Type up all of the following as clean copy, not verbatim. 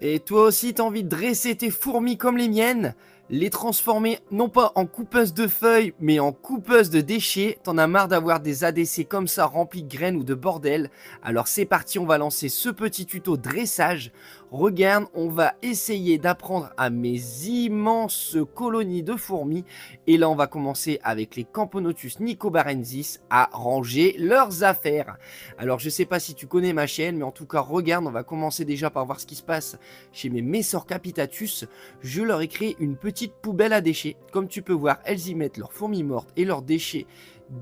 Et toi aussi, t'as envie de dresser tes fourmis comme les miennes, les transformer non pas en coupeuses de feuilles, mais en coupeuses de déchets. T'en as marre d'avoir des ADC comme ça remplis de graines ou de bordel. Alors c'est parti, on va lancer ce petit tuto dressage. Regarde, on va essayer d'apprendre à mes immenses colonies de fourmis. Et là, on va commencer avec les Camponotus nicobarensis à ranger leurs affaires. Alors je sais pas si tu connais ma chaîne, mais en tout cas, regarde, on va commencer déjà par voir ce qui se passe chez mes Messor capitatus. Je leur ai créé une petite poubelle à déchets. Comme tu peux voir, elles y mettent leurs fourmis mortes et leurs déchets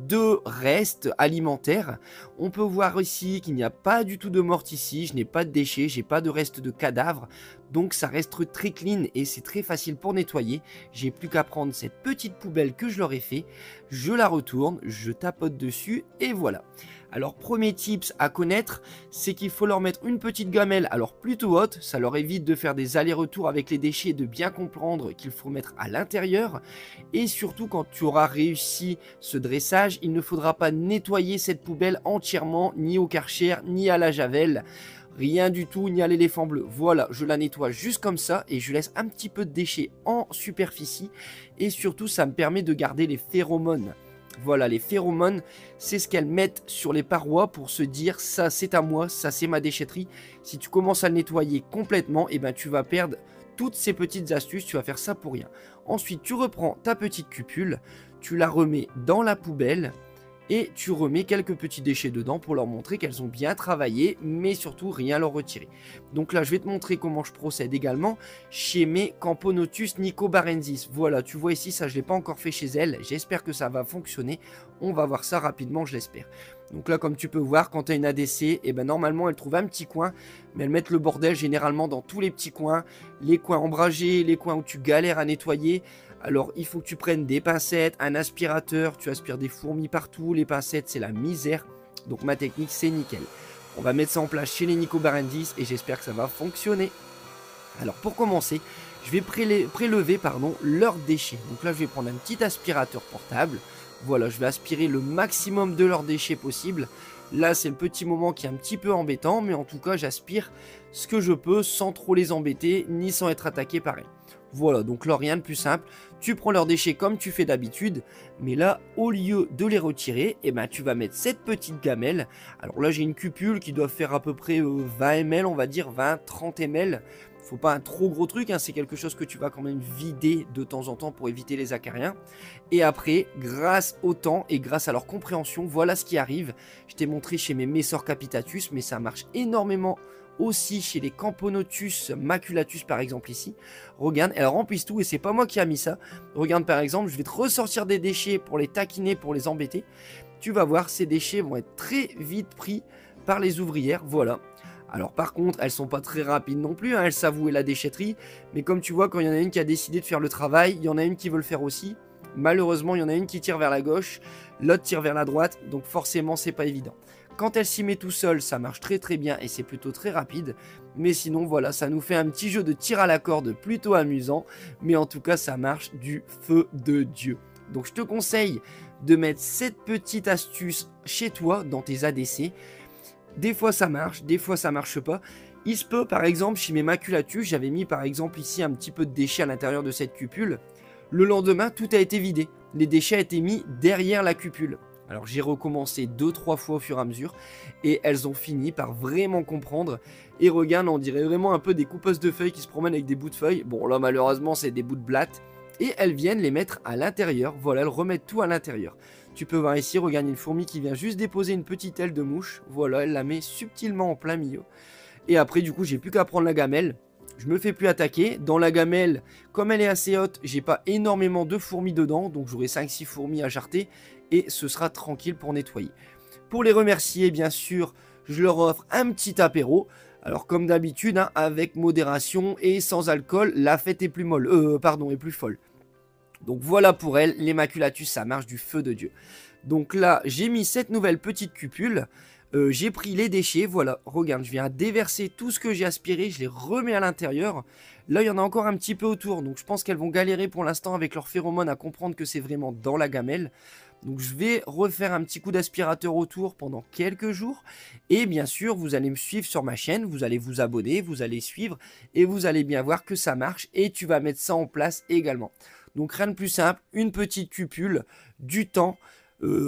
de restes alimentaires. On peut voir ici qu'il n'y a pas du tout de morte ici, je n'ai pas de déchets, j'ai pas de restes de cadavres, donc ça reste très clean et c'est très facile pour nettoyer. J'ai plus qu'à prendre cette petite poubelle que je leur ai fait, je la retourne, je tapote dessus et voilà. Alors premier tips à connaître, c'est qu'il faut leur mettre une petite gamelle, alors plutôt haute, ça leur évite de faire des allers-retours avec les déchets et de bien comprendre qu'il faut mettre à l'intérieur. Et surtout quand tu auras réussi ce dressage, il ne faudra pas nettoyer cette poubelle entièrement, ni au Karcher, ni à la javel. Rien du tout, ni à l'éléphant bleu. Voilà, je la nettoie juste comme ça et je laisse un petit peu de déchets en superficie. Et surtout, ça me permet de garder les phéromones. Voilà, les phéromones, c'est ce qu'elles mettent sur les parois pour se dire ça c'est à moi, ça c'est ma déchetterie. Si tu commences à le nettoyer complètement, et ben tu vas perdre toutes ces petites astuces, tu vas faire ça pour rien. Ensuite, tu reprends ta petite cupule, tu la remets dans la poubelle et tu remets quelques petits déchets dedans pour leur montrer qu'elles ont bien travaillé, mais surtout rien leur retirer. Donc là, je vais te montrer comment je procède également chez mes Camponotus nicobarensis. Voilà, tu vois ici, ça je ne l'ai pas encore fait chez elles. J'espère que ça va fonctionner. On va voir ça rapidement, je l'espère. Donc là, comme tu peux voir, quand tu as une ADC, et ben normalement, elles trouvent un petit coin, mais elles mettent le bordel généralement dans tous les petits coins, les coins ombragés, les coins où tu galères à nettoyer. Alors, il faut que tu prennes des pincettes, un aspirateur, tu aspires des fourmis partout, les pincettes, c'est la misère. Donc, ma technique, c'est nickel. On va mettre ça en place chez les nicobarensis et j'espère que ça va fonctionner. Alors, pour commencer, je vais prélever leurs déchets. Donc là, je vais prendre un petit aspirateur portable. Voilà, je vais aspirer le maximum de leurs déchets possible. Là, c'est le petit moment qui est un petit peu embêtant, mais en tout cas, j'aspire ce que je peux sans trop les embêter, ni sans être attaqué par elles. Voilà, donc là, rien de plus simple. Tu prends leurs déchets comme tu fais d'habitude, mais là, au lieu de les retirer, eh ben, tu vas mettre cette petite gamelle. Alors là, j'ai une cupule qui doit faire à peu près 20 ml, on va dire 20-30 ml. Faut pas un trop gros truc, hein, c'est quelque chose que tu vas quand même vider de temps en temps pour éviter les acariens. Et après, grâce au temps et grâce à leur compréhension, voilà ce qui arrive. Je t'ai montré chez mes Messor capitatus, mais ça marche énormément aussi chez les Camponotus maculatus par exemple ici. Regarde, elles remplissent tout et c'est pas moi qui a mis ça. Regarde par exemple, je vais te ressortir des déchets pour les taquiner, pour les embêter. Tu vas voir, ces déchets vont être très vite pris par les ouvrières, voilà. Alors par contre, elles sont pas très rapides non plus, hein, elles s'avouent la déchetterie. Mais comme tu vois, quand il y en a une qui a décidé de faire le travail, il y en a une qui veut le faire aussi. Malheureusement, il y en a une qui tire vers la gauche, l'autre tire vers la droite, donc forcément, c'est pas évident. Quand elle s'y met tout seul, ça marche très bien et c'est plutôt très rapide. Mais sinon, voilà, ça nous fait un petit jeu de tir à la corde plutôt amusant. Mais en tout cas, ça marche du feu de Dieu. Donc je te conseille de mettre cette petite astuce chez toi, dans tes ADC. Des fois ça marche, des fois ça marche pas. Il se peut, par exemple, chez mes maculatus, j'avais mis par exemple ici un petit peu de déchets à l'intérieur de cette cupule. Le lendemain, tout a été vidé. Les déchets étaient mis derrière la cupule. Alors j'ai recommencé 2-3 fois au fur et à mesure et elles ont fini par vraiment comprendre. Et regarde, on dirait vraiment un peu des coupeuses de feuilles qui se promènent avec des bouts de feuilles. Bon là malheureusement c'est des bouts de blatte. Et elles viennent les mettre à l'intérieur. Voilà, elles remettent tout à l'intérieur. Tu peux voir ici, regarde une fourmi qui vient juste déposer une petite aile de mouche. Voilà, elle la met subtilement en plein milieu. Et après du coup j'ai plus qu'à prendre la gamelle. Je me fais plus attaquer. Dans la gamelle, comme elle est assez haute, j'ai pas énormément de fourmis dedans. Donc j'aurai 5-6 fourmis à jarter. Et ce sera tranquille pour nettoyer. Pour les remercier, bien sûr, je leur offre un petit apéro. Alors comme d'habitude, hein, avec modération et sans alcool, la fête est plus molle. Est plus folle. Donc voilà pour elles, les maculatus, ça marche du feu de Dieu. Donc là, j'ai mis cette nouvelle petite cupule. J'ai pris les déchets, voilà, regarde, je viens déverser tout ce que j'ai aspiré, je les remets à l'intérieur. Là, il y en a encore un petit peu autour, donc je pense qu'elles vont galérer pour l'instant avec leurs phéromones à comprendre que c'est vraiment dans la gamelle. Donc je vais refaire un petit coup d'aspirateur autour pendant quelques jours. Et bien sûr, vous allez me suivre sur ma chaîne, vous allez vous abonner, vous allez suivre et vous allez bien voir que ça marche et tu vas mettre ça en place également. Donc rien de plus simple, une petite cupule, du temps,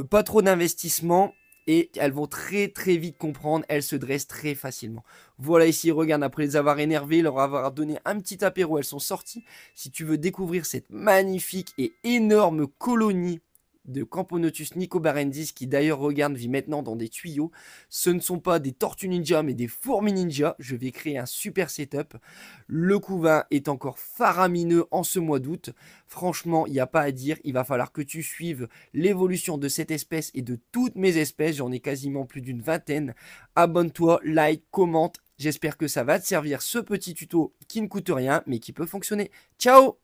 pas trop d'investissement et elles vont très très vite comprendre, elles se dressent très facilement. Voilà ici, regarde, après les avoir énervées, leur avoir donné un petit apéro, elles sont sorties. Si tu veux découvrir cette magnifique et énorme colonie de Camponotus nicobarendis qui d'ailleurs regarde vit maintenant dans des tuyaux. Ce ne sont pas des tortues ninja mais des fourmis ninja. Je vais créer un super setup. Le couvain est encore faramineux en ce mois d'août. Franchement, il n'y a pas à dire. Il va falloir que tu suives l'évolution de cette espèce et de toutes mes espèces. J'en ai quasiment plus d'une vingtaine. Abonne-toi, like, commente. J'espère que ça va te servir ce petit tuto qui ne coûte rien mais qui peut fonctionner. Ciao!